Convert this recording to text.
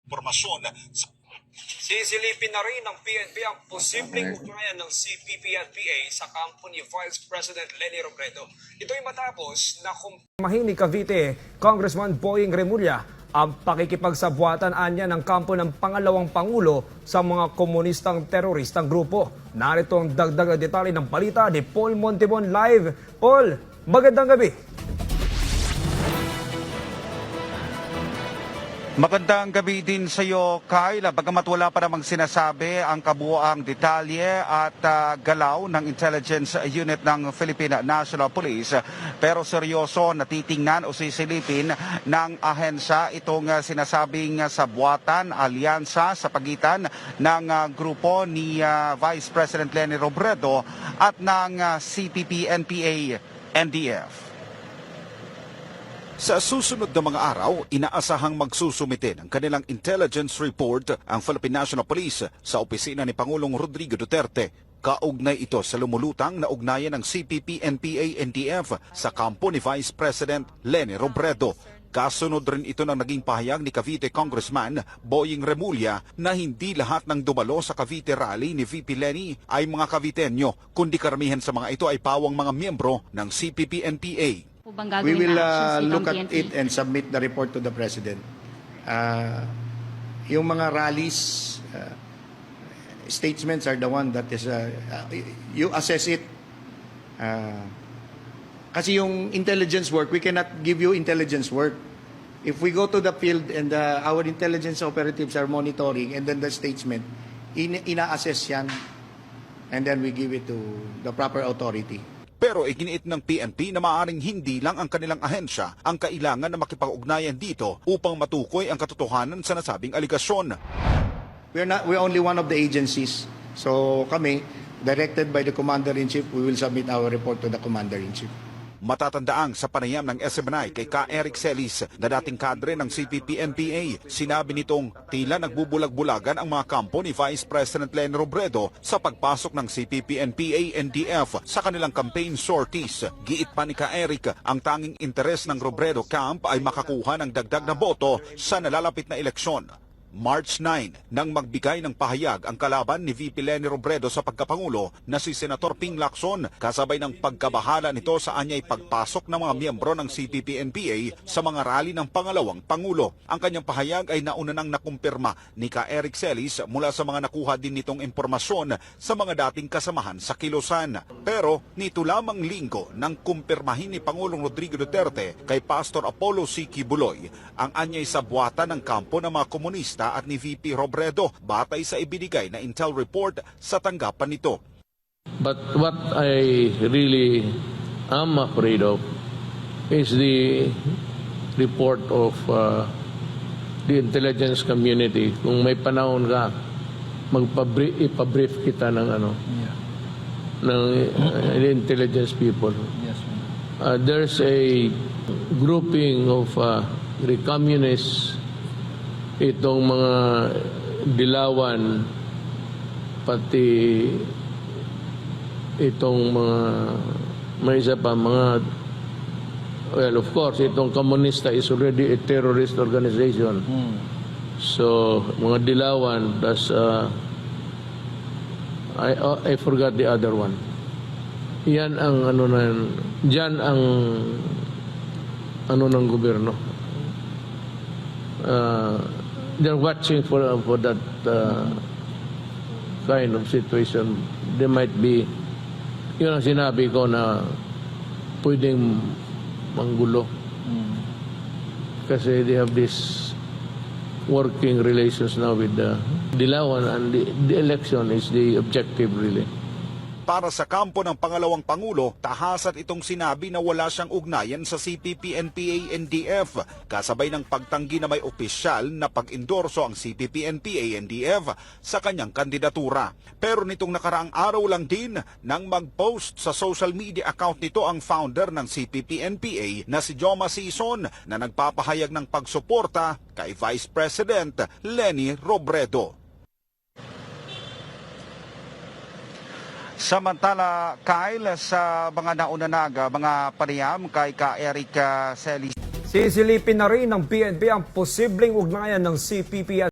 impormasyon. Sisilipin na rin ng PNP ang posibleng ugnayan ng CPP at PA sa kampo ni Vice President Leni Robredo. Ito'y matapos na kumpirmahin ni Cavite Congressman Boying Remulla ang pakikipagsabuatan anya ng kampo ng pangalawang pangulo sa mga komunistang teroristang grupo. Narito ang dagdag na detalye ng balita ni Paul Montebon live. Paul, magandang gabi. Magandang gabi din sa iyo, Kyle. Bagamat wala pa namang sinasabi ang kabuoang detalye at galaw ng intelligence unit ng Philippine National Police, pero seryoso natitingnan o sisilipin ng ahensya itong sinasabing sabuatan, alyansa sa pagitan ng grupo ni Vice President Leni Robredo at ng CPP-NPA-NDF. Sa susunod na mga araw, inaasahang magsusumite ng kanilang intelligence report ang Philippine National Police sa opisina ni Pangulong Rodrigo Duterte. Kaugnay ito sa lumulutang na ugnayan ng CPP-NPA-NDF sa kampo ni Vice President Leni Robredo. Kasunod rin ito ng naging pahayag ni Cavite Congressman Boying Remulla na hindi lahat ng dumalo sa Cavite rally ni VP Leni ay mga Caviteño, kundi karamihan sa mga ito ay pawang mga miyembro ng CPP-NPA. We will look at it and submit the report to the President. Yung mga rallies, statements are the one that is, you assess it. Kasi yung intelligence work, we cannot give you intelligence work. If we go to the field and our intelligence operatives are monitoring and then the statement, ina-assess yan and then we give it to the proper authority. Pero iginiit ng PNP na maaaring hindi lang ang kanilang ahensya ang kailangan na makipag-ugnayan dito upang matukoy ang katotohanan sa nasabing aligasyon. We're only one of the agencies. So kami, directed by the Commander-in-Chief, we will submit our report to the Commander-in-Chief. Matatandaang sa panayam ng SMNI kay Ka Eric Celis na dating kadre ng CPP-NPA, sinabi nitong tila nagbubulag-bulagan ang mga kampo ni Vice President Leni Robredo sa pagpasok ng CPP-NPA-NDF sa kanilang campaign sorties. Giit pa ni Ka Eric, ang tanging interes ng Robredo camp ay makakuha ng dagdag na boto sa nalalapit na eleksyon. March 9, nang magbigay ng pahayag ang kalaban ni VP Leni Robredo sa pagkapangulo na si Senator Ping Lacson, kasabay ng pagkabahala nito sa anyay pagpasok ng mga miyembro ng CPP-NPA sa mga rally ng pangalawang pangulo. Ang kanyang pahayag ay nauna nang nakumpirma ni Ka Eric Celis mula sa mga nakuha din nitong impormasyon sa mga dating kasamahan sa kilusan. Pero nito lamang linggo nang kumpirmahin ni Pangulong Rodrigo Duterte kay Pastor Apollo C. Kibuloy ang anyay sabuatan ng kampo ng mga komunista at ni VP Robredo batay sa ibinigay na intel report sa tanggapan nito. But what I really am afraid of is the report of the intelligence community. Kung may panahon ka, ipabrief kita ng ng intelligence people. There's a grouping of the communists, itong mga dilawan, pati itong may isa pa, well, of course, itong komunista is already a terrorist organization. So, mga dilawan, plus, I forgot the other one. Yan ang, dyan ang, ng gobyerno. They're watching for that kind of situation. They might be, yun ang sinabi ko na pwedeng manggulo. Kasi they have this working relations now with the Dilawan, and the election is the objective really. Para sa kampo ng pangalawang pangulo, tahasan itong sinabi na wala siyang ugnayan sa CPP-NPA-NDF, kasabay ng pagtanggi na may opisyal na pag-endorso ang CPP-NPA-NDF sa kanyang kandidatura. Pero nitong nakaraang araw lang din nang mag-post sa social media account nito ang founder ng CPP-NPA na si Joma Sison na nagpapahayag ng pagsuporta kay Vice President Leni Robredo. Samantala, Kyle, sa mga naunanag, mga panayam kay Ka Eric Celis. Sisilipin na rin ng PNP ang posibleng ugnayan ng CPP at